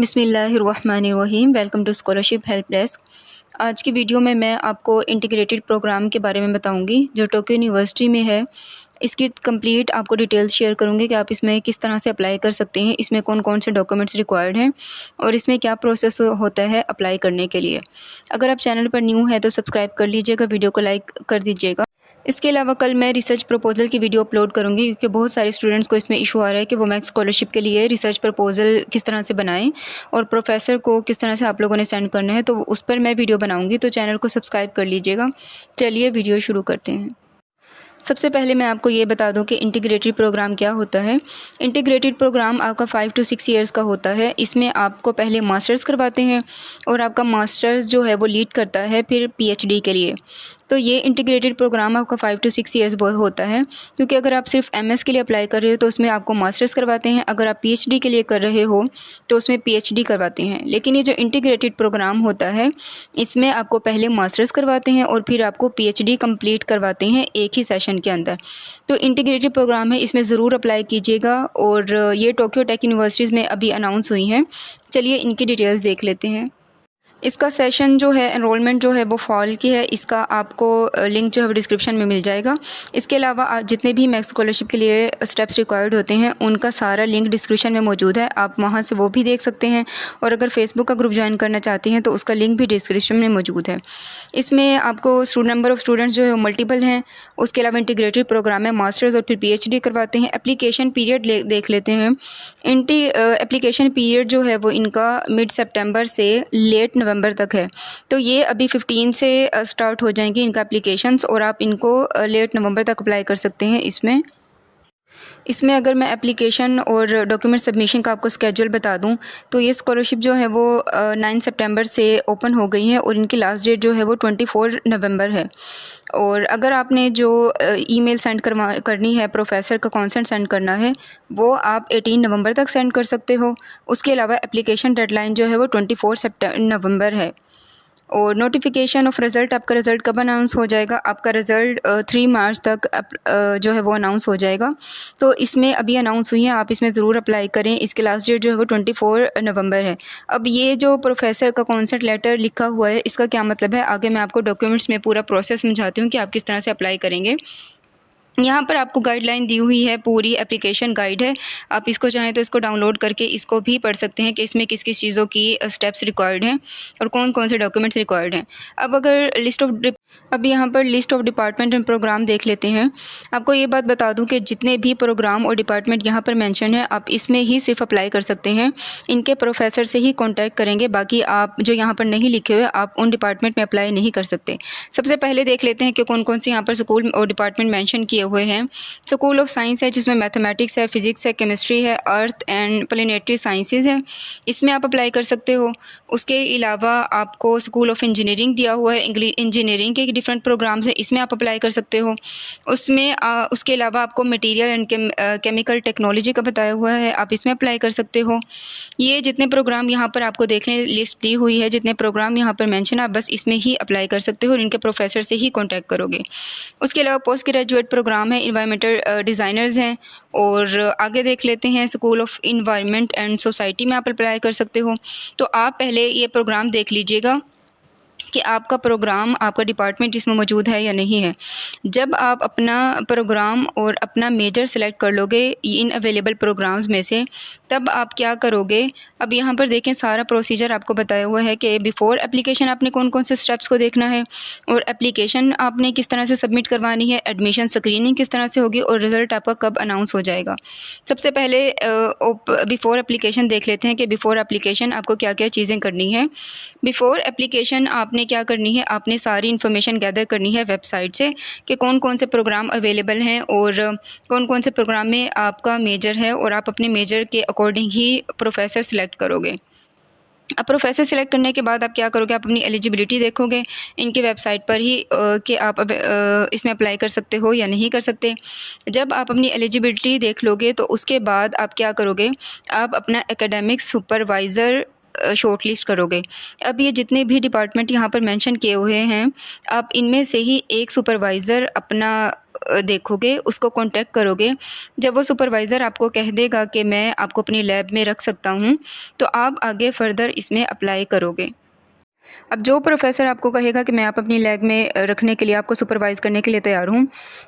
बिस्मिल्लाहिर्रहमानिर्रहीम। Welcome to scholarship help desk. आज की वीडियो में मैं आपको इंटीग्रेटेड प्रोग्राम के बारे में बताऊंगी जो टोक्यो यूनिवर्सिटी में है। इसकी कंप्लीट आपको डिटेल्स शेयर करूंगी कि आप इसमें किस तरह से अप्लाई कर सकते हैं, इसमें कौन कौन से डॉक्यूमेंट्स रिक्वायर्ड हैं और इसमें क्या प्रोसेस होता है अप्लाई करने के लिए। अगर आप चैनल पर न्यू है तो सब्सक्राइब कर लीजिएगा, वीडियो को लाइक कर दीजिएगा। इसके अलावा कल मैं रिसर्च प्रपोजल की वीडियो अपलोड करूंगी क्योंकि बहुत सारे स्टूडेंट्स को इसमें इशू आ रहा है कि वो मैक्स स्कॉलरशिप के लिए रिसर्च प्रपोजल किस तरह से बनाएं और प्रोफेसर को किस तरह से आप लोगों ने सेंड करना है, तो उस पर मैं वीडियो बनाऊंगी, तो चैनल को सब्सक्राइब कर लीजिएगा। चलिए वीडियो शुरू करते हैं। सबसे पहले मैं आपको ये बता दूं कि इंटीग्रेटेड प्रोग्राम क्या होता है। इंटीग्रेटेड प्रोग्राम आपका 5 to 6 ईयर्स का होता है। इसमें आपको पहले मास्टर्स करवाते हैं और आपका मास्टर्स जो है वो लीड करता है फिर पीएचडी के लिए। तो ये इंटीग्रेटेड प्रोग्राम आपका 5 to 6 ईयर्स होता है, क्योंकि अगर आप सिर्फ एमएस के लिए अप्लाई कर रहे हो तो उसमें आपको मास्टर्स करवाते हैं, अगर आप पीएचडी के लिए कर रहे हो तो उसमें पीएचडी करवाते हैं। लेकिन ये जो इंटीग्रेटेड प्रोग्राम होता है इसमें आपको पहले मास्टर्स करवाते हैं और फिर आपको पीएचडी कंप्लीट करवाते हैं एक ही सेशन के अंदर। तो इंटीग्रेटेड प्रोग्राम है, इसमें ज़रूर अप्लाई कीजिएगा और ये टोक्यो टेक यूनिवर्सिटीज़ में अभी अनाउंस हुई हैं। चलिए इनकी डिटेल्स देख लेते हैं। इसका सेशन जो है, एनरोलमेंट जो है वो फॉल की है। इसका आपको लिंक जो है वो डिस्क्रिप्शन में मिल जाएगा। इसके अलावा जितने भी मैक्स स्कॉलरशिप के लिए स्टेप्स रिक्वायर्ड होते हैं उनका सारा लिंक डिस्क्रिप्शन में मौजूद है, आप वहां से वो भी देख सकते हैं। और अगर फेसबुक का ग्रुप ज्वाइन करना चाहते हैं तो उसका लिंक भी डिस्क्रिप्शन में मौजूद है। इसमें आपको नंबर ऑफ़ स्टूडेंट्स जो है मल्टीपल हैं। उसके अलावा इंटीग्रेटेड प्रोग्राम है, मास्टर्स और फिर पीएचडी करवाते हैं। एप्लीकेशन पीरियड देख लेते हैं। एप्लीकेशन पीरियड जो है वो इनका मिड सितंबर से लेट नवंबर तक है। तो ये अभी 15 से स्टार्ट हो जाएंगी इनका एप्लीकेशंस और आप इनको लेट नवंबर तक अप्लाई कर सकते हैं। इसमें अगर मैं एप्लीकेशन और डॉक्यूमेंट सबमिशन का आपको स्केड्यूल बता दूं तो ये स्कॉलरशिप जो है वो 9 सितंबर से ओपन हो गई है और इनकी लास्ट डेट जो है वो 24 नवंबर है। और अगर आपने जो ईमेल सेंड करनी है, प्रोफेसर का कॉन्सेंट सेंड करना है, वो आप 18 नवंबर तक सेंड कर सकते हो। उसके अलावा एप्लीकेशन डेडलाइन जो है वो 24 नवंबर है। और नोटिफिकेशन ऑफ रिज़ल्ट, आपका रिज़ल्ट कब अनाउंस हो जाएगा? आपका रिज़ल्ट 3 मार्च तक जो है वो अनाउंस हो जाएगा। तो इसमें अभी अनाउंस हुई है, आप इसमें ज़रूर अप्लाई करें। इसकी लास्ट डेट जो है वो 24 नवंबर है। अब ये जो प्रोफेसर का कॉन्सेंट लेटर लिखा हुआ है इसका क्या मतलब है, आगे मैं आपको डॉक्यूमेंट्स में पूरा प्रोसेस समझाती हूँ कि आप किस तरह से अप्लाई करेंगे। यहाँ पर आपको गाइडलाइन दी हुई है, पूरी एप्लीकेशन गाइड है। आप इसको चाहें तो इसको डाउनलोड करके इसको भी पढ़ सकते हैं कि इसमें किस किस चीज़ों की स्टेप्स रिक्वायर्ड हैं और कौन कौन से डॉक्यूमेंट्स रिक्वायर्ड हैं। अब यहाँ पर list of department and program देख लेते हैं। आपको ये बात बता दूं कि जितने भी प्रोग्राम और डिपार्टमेंट यहाँ पर मेंशन है आप इसमें ही सिर्फ अप्लाई कर सकते हैं, इनके प्रोफेसर से ही कॉन्टैक्ट करेंगे। बाकी आप जो यहाँ पर नहीं लिखे हुए आप उन डिपार्टमेंट में अप्लाई नहीं कर सकते। सबसे पहले देख लेते हैं कि कौन कौन से यहाँ पर स्कूल और डिपार्टमेंट मैंशन किए हुए हैं। स्कूल ऑफ साइंस है जिसमें मैथमेटिक्स है, फिजिक्स है, केमिस्ट्री है, अर्थ एंड प्लेनेटरी साइंसेज है, इसमें आप अप्लाई कर सकते हो। उसके अलावा आपको स्कूल ऑफ इंजीनियरिंग दिया हुआ है, इंजीनियरिंग के डिफरेंट प्रोग्राम्स हैं, इसमें आप अप्लाई कर सकते हो। उसके अलावा आपको मटेरियल एंड केमिकल टेक्नोलॉजी का बताया हुआ है, आप इसमें अप्लाई कर सकते हो। ये जितने प्रोग्राम यहाँ पर आपको देखने लिस्ट दी हुई है, जितने प्रोग्राम यहाँ पर मेंशन, आप बस इसमें ही अप्लाई कर सकते हो और इनके प्रोफेसर से ही कॉन्टैक्ट करोगे। उसके अलावा पोस्ट ग्रेजुएट प्रोग्राम है, इन्वायरमेंटल डिज़ाइनर्स हैं। और आगे देख लेते हैं, school of environment and society में आप अप्लाई कर सकते हो। तो आप पहले ये प्रोग्राम देख लीजिएगा कि आपका प्रोग्राम, आपका डिपार्टमेंट इसमें मौजूद है या नहीं है। जब आप अपना प्रोग्राम और अपना मेजर सेलेक्ट कर लोगे इन अवेलेबल प्रोग्राम्स में से, तब आप क्या करोगे। अब यहाँ पर देखें, सारा प्रोसीजर आपको बताया हुआ है कि बिफ़ोर एप्लीकेशन आपने कौन कौन से स्टेप्स को देखना है और एप्लीकेशन आपने किस तरह से सबमिट करवानी है, एडमिशन स्क्रीनिंग किस तरह से होगी और रिज़ल्ट आपका कब अनाउंस हो जाएगा। सबसे पहले बिफ़ोर एप्लीकेशन देख लेते हैं कि बिफ़ोर एप्लीकेशन आपको क्या क्या चीज़ें करनी है। बिफ़ोर एप्लीकेशन आपने क्या करनी है, आपने सारी इन्फॉर्मेशन गैदर करनी है वेबसाइट से कि कौन कौन से प्रोग्राम अवेलेबल हैं और कौन कौन से प्रोग्राम में आपका मेजर है, और आप अपने मेजर के अकॉर्डिंग ही प्रोफेसर सिलेक्ट करोगे। अब प्रोफेसर सिलेक्ट करने के बाद आप क्या करोगे, आप अपनी एलिजिबिलिटी देखोगे इनके वेबसाइट पर ही कि आप इसमें अप्लाई कर सकते हो या नहीं कर सकते। जब आप अपनी एलिजिबिलिटी देख लोगे तो उसके बाद आप क्या करोगे, आप अपना एकेडमिक सुपरवाइज़र शॉर्ट लिस्ट करोगे। अब ये जितने भी डिपार्टमेंट यहाँ पर मेंशन किए हुए हैं, आप इनमें से ही एक सुपरवाइज़र अपना देखोगे, उसको कॉन्टैक्ट करोगे। जब वो सुपरवाइज़र आपको कह देगा कि मैं आपको अपनी लैब में रख सकता हूँ, तो आप आगे फ़र्दर इसमें अप्लाई करोगे। अब जो प्रोफ़ेसर आपको कहेगा कि मैं आप अपनी लैब में रखने के लिए, आपको सुपरवाइज़ करने के लिए तैयार हूँ,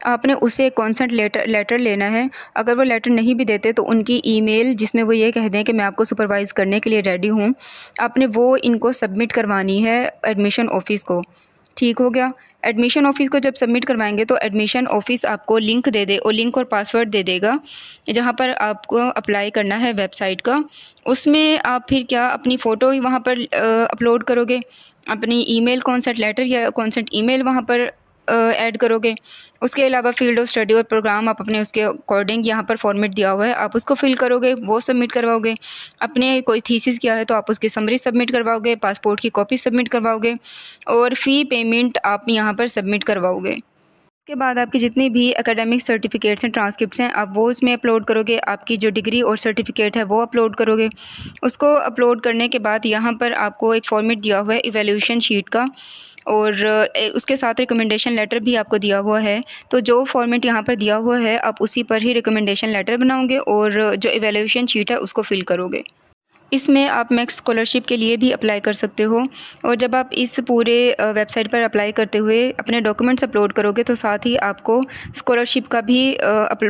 आपने उससे कॉन्सेंट लेटर लेना है। अगर वो लेटर नहीं भी देते तो उनकी ईमेल जिसमें वो ये कह दें कि मैं आपको सुपरवाइज़ करने के लिए रेडी हूँ, आपने वो इनको सबमिट करवानी है एडमिशन ऑफ़िस को। ठीक हो गया। एडमिशन ऑफ़िस को जब सबमिट करवाएंगे तो एडमिशन ऑफ़िस आपको लिंक दे दे और लिंक और पासवर्ड दे देगा, जहाँ पर आपको अप्लाई करना है वेबसाइट का। उसमें आप फिर क्या अपनी फ़ोटो ही वहाँ पर अपलोड करोगे, अपनी ईमेल कॉन्सेंट लेटर या कॉन्सेंट ईमेल वहाँ पर ऐड करोगे। उसके अलावा फ़ील्ड ऑफ स्टडी और प्रोग्राम आप अपने उसके अकॉर्डिंग यहाँ पर फॉर्मेट दिया हुआ है, आप उसको फ़िल करोगे, वो सबमिट करवाओगे। अपने कोई थीसिस किया है तो आप उसकी समरी सबमिट करवाओगे, पासपोर्ट की कॉपी सबमिट करवाओगे और फ़ी पेमेंट आप यहाँ पर सबमिट करवाओगे। उसके बाद आपकी जितनी भी एकेडमिक सर्टिफिकेट्स हैं, ट्रांसक्रिप्ट्स हैं, आप वो उसमें अपलोड करोगे। आपकी जो डिग्री और सर्टिफिकेट है वो अपलोड करोगे। उसको अपलोड करने के बाद यहाँ पर आपको एक फॉर्मेट दिया हुआ है इवैल्यूएशन शीट का, और उसके साथ रिकमेंडेशन लेटर भी आपको दिया हुआ है। तो जो फॉर्मेट यहाँ पर दिया हुआ है आप उसी पर ही रिकमेंडेशन लेटर बनाओगे और जो इवैल्यूएशन शीट है उसको फिल करोगे। इसमें आप मैक्स स्कॉलरशिप के लिए भी अप्लाई कर सकते हो। और जब आप इस पूरे वेबसाइट पर अप्लाई करते हुए अपने डॉक्यूमेंट्स अपलोड करोगे तो साथ ही आपको स्कॉलरशिप का भी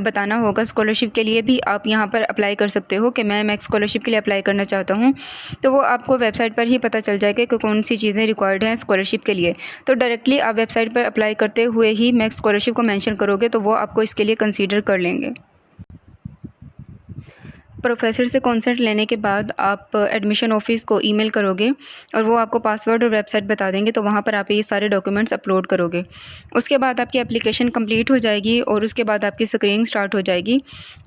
बताना होगा। स्कॉलरशिप के लिए भी आप यहाँ पर अप्लाई कर सकते हो कि मैं मैक्स स्कॉलरशिप के लिए अप्लाई करना चाहता हूँ, तो वो आपको वेबसाइट पर ही पता चल जाएगा कि कौन सी चीज़ें रिक्वायर्ड हैं स्कॉलरशिप के लिए। तो डायरेक्टली आप वेबसाइट पर अप्लाई करते हुए ही मैक्स स्कॉलरशिप को मेंशन करोगे तो वो आपको इसके लिए कंसीडर कर लेंगे। प्रोफेसर से कॉन्सेंट लेने के बाद आप एडमिशन ऑफ़िस को ईमेल करोगे और वो आपको पासवर्ड और वेबसाइट बता देंगे, तो वहाँ पर आप ये सारे डॉक्यूमेंट्स अपलोड करोगे। उसके बाद आपकी एप्लीकेशन कंप्लीट हो जाएगी और उसके बाद आपकी स्क्रीनिंग स्टार्ट हो जाएगी।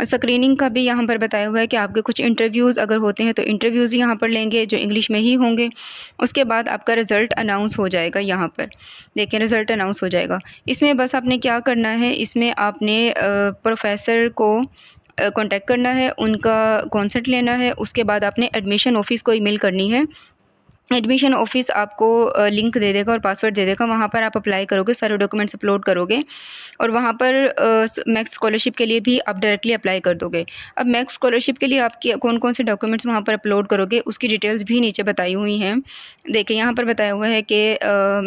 स्क्रीनिंग का भी यहाँ पर बताया हुआ है कि आपके कुछ इंटरव्यूज़ अगर होते हैं तो इंटरव्यूज़ यहाँ पर लेंगे जो इंग्लिश में ही होंगे। उसके बाद आपका रिज़ल्ट अनाउंस हो जाएगा। यहाँ पर देखिए रिज़ल्ट अनाउंस हो जाएगा। इसमें बस आपने क्या करना है, इसमें आपने प्रोफेसर को कॉन्टैक्ट करना है, उनका कॉन्सेंट लेना है। उसके बाद आपने एडमिशन ऑफ़िस को ईमेल करनी है। एडमिशन ऑफ़िस आपको लिंक दे देगा और पासवर्ड दे देगा। वहाँ पर आप अप्लाई करोगे, सारे डॉक्यूमेंट्स अपलोड करोगे और वहाँ पर मैक्स स्कॉलरशिप के लिए भी आप डायरेक्टली अप्लाई कर दोगे। अब मैक्स स्कॉलरशिप के लिए आपकी कौन-कौन से डॉक्यूमेंट्स वहाँ पर अपलोड करोगे उसकी डिटेल्स भी नीचे बताई हुई हैं। देखिए यहाँ पर बताया हुआ है कि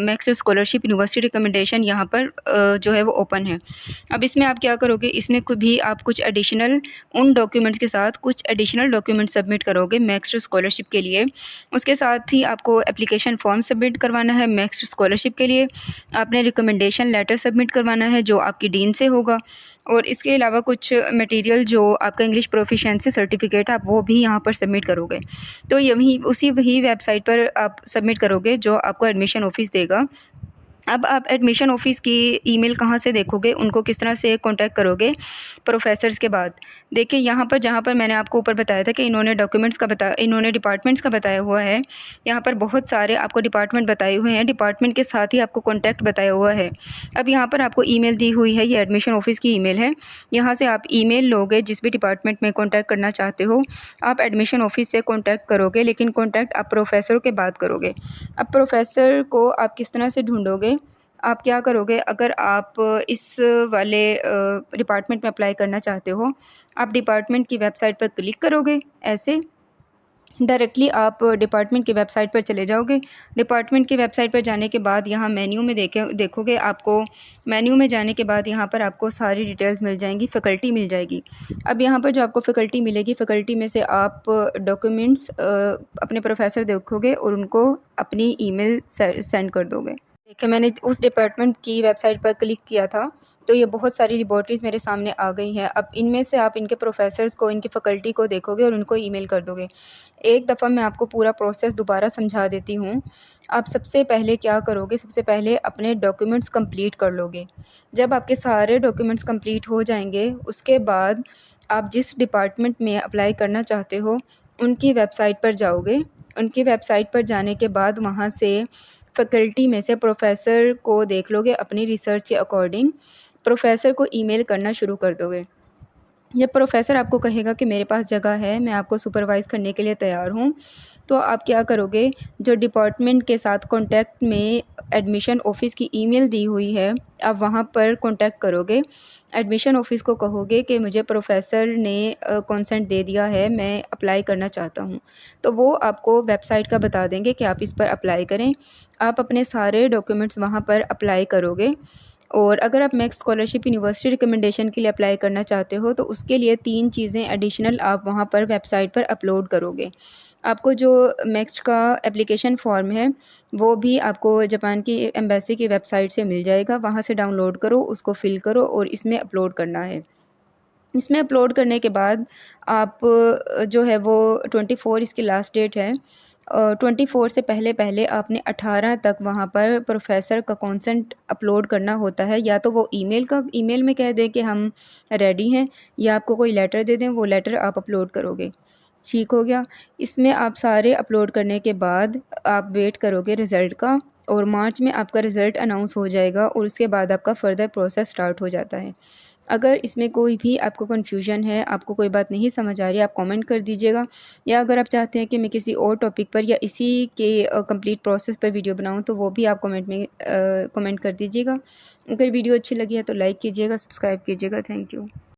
मैक्स स्कॉलरशिप यूनिवर्सिटी रिकमेंडेशन यहाँ पर जो है वो ओपन है। अब इसमें आप क्या करोगे, इसमें भी आप कुछ एडिशनल उन डॉक्यूमेंट्स के साथ कुछ एडिशनल डॉक्यूमेंट सबमिट करोगे मैक्स स्कॉलरशिप के लिए। उसके साथ ही आपको एप्लीकेशन फॉर्म सबमिट करवाना है मैक्स स्कॉलरशिप के लिए। आपने रिकमेंडेशन लेटर सबमिट करवाना है जो आपकी डीन से होगा, और इसके अलावा कुछ मटेरियल जो आपका इंग्लिश प्रोफिशिएंसी सर्टिफिकेट आप वो भी यहाँ पर सबमिट करोगे। तो यही वही वेबसाइट पर आप सबमिट करोगे जो आपको एडमिशन ऑफ़िस देगा। अब आप एडमिशन ऑफ़िस की ईमेल कहाँ से देखोगे, उनको किस तरह से कॉन्टैक्ट करोगे प्रोफेसर्स के बाद। देखिए यहाँ पर जहाँ पर मैंने आपको ऊपर बताया था कि इन्होंने डिपार्टमेंट्स का बताया हुआ है, यहाँ पर बहुत सारे आपको डिपार्टमेंट बताए हुए हैं। डिपार्टमेंट के साथ ही आपको कॉन्टैक्ट बताया हुआ है। अब यहाँ पर आपको ईमेल दी हुई है, ये एडमिशन ऑफ़िस की ईमेल है। यहाँ से आप ईमेल लोगे जिस भी डिपार्टमेंट में कॉन्टैक्ट करना चाहते हो, आप एडमिशन ऑफ़िस से कॉन्टैक्ट करोगे, लेकिन कॉन्टैक्ट आप प्रोफेसर के बाद करोगे। अब प्रोफेसर को आप किस तरह से ढूँढोगे, आप क्या करोगे, अगर आप इस वाले डिपार्टमेंट में अप्लाई करना चाहते हो, आप डिपार्टमेंट की वेबसाइट पर क्लिक करोगे। ऐसे डायरेक्टली आप डिपार्टमेंट की वेबसाइट पर चले जाओगे। डिपार्टमेंट की वेबसाइट पर जाने के बाद यहाँ मेन्यू में देखोगे, आपको मेन्यू में जाने के बाद यहाँ पर आपको सारी डिटेल्स मिल जाएंगी, फ़ैकल्टी मिल जाएगी। अब यहाँ पर जो आपको फ़ैकल्टी मिलेगी, फ़ैकल्टी में से आप डॉक्यूमेंट्स अपने प्रोफेसर देखोगे और उनको अपनी ईमेल सेंड कर दोगे। देखिए मैंने उस डिपार्टमेंट की वेबसाइट पर क्लिक किया था तो ये बहुत सारी लेबॉर्ट्रीज़ मेरे सामने आ गई हैं। अब इनमें से आप इनके प्रोफेसर्स को, इनकी फ़ैकल्टी को देखोगे और उनको ईमेल कर दोगे। एक दफ़ा मैं आपको पूरा प्रोसेस दोबारा समझा देती हूँ। आप सबसे पहले क्या करोगे, सबसे पहले अपने डॉक्यूमेंट्स कंप्लीट कर लोगे। जब आपके सारे डॉक्यूमेंट्स कंप्लीट हो जाएंगे, उसके बाद आप जिस डिपार्टमेंट में अप्लाई करना चाहते हो उनकी वेबसाइट पर जाओगे। उनकी वेबसाइट पर जाने के बाद वहाँ से फ़ैकल्टी में से प्रोफेसर को देख लोगे, अपनी रिसर्च के अकॉर्डिंग प्रोफेसर को ईमेल करना शुरू कर दोगे। जब प्रोफेसर आपको कहेगा कि मेरे पास जगह है, मैं आपको सुपरवाइज़ करने के लिए तैयार हूँ, तो आप क्या करोगे, जो डिपार्टमेंट के साथ कॉन्टैक्ट में एडमिशन ऑफ़िस की ईमेल दी हुई है, आप वहाँ पर कॉन्टैक्ट करोगे। एडमिशन ऑफ़िस को कहोगे कि मुझे प्रोफ़ेसर ने कंसेंट दे दिया है, मैं अप्लाई करना चाहता हूँ। तो वो आपको वेबसाइट का बता देंगे कि आप इस पर अप्लाई करें। आप अपने सारे डॉक्यूमेंट्स वहाँ पर अप्लाई करोगे। और अगर आप मैक्स स्कॉलरशिप यूनिवर्सिटी रिकमेंडेशन के लिए अप्लाई करना चाहते हो तो उसके लिए 3 चीज़ें एडिशनल आप वहाँ पर वेबसाइट पर अपलोड करोगे। आपको जो मैक्स का एप्लीकेशन फ़ॉर्म है वो भी आपको जापान की एम्बेसी की वेबसाइट से मिल जाएगा, वहाँ से डाउनलोड करो, उसको फ़िल करो और इसमें अपलोड करना है। इसमें अपलोड करने के बाद आप जो है वो 24 इसकी लास्ट डेट है। 24 से पहले आपने 18 तक वहाँ पर प्रोफ़ेसर का कंसेंट अपलोड करना होता है। या तो वो ईमेल में कह दें कि हम रेडी हैं, या आपको कोई लेटर दे दें, वो लेटर आप अपलोड करोगे। ठीक हो गया। इसमें आप सारे अपलोड करने के बाद आप वेट करोगे रिज़ल्ट का, और मार्च में आपका रिज़ल्ट अनाउंस हो जाएगा और उसके बाद आपका फ़र्दर प्रोसेस स्टार्ट हो जाता है। अगर इसमें कोई भी आपको कन्फ्यूजन है, आपको कोई बात नहीं समझ आ रही है, आप कमेंट कर दीजिएगा। या अगर आप चाहते हैं कि मैं किसी और टॉपिक पर या इसी के कंप्लीट प्रोसेस पर वीडियो बनाऊं तो वो भी आप कमेंट में कमेंट कर दीजिएगा। अगर वीडियो अच्छी लगी है तो लाइक कीजिएगा, सब्सक्राइब कीजिएगा। Thank you.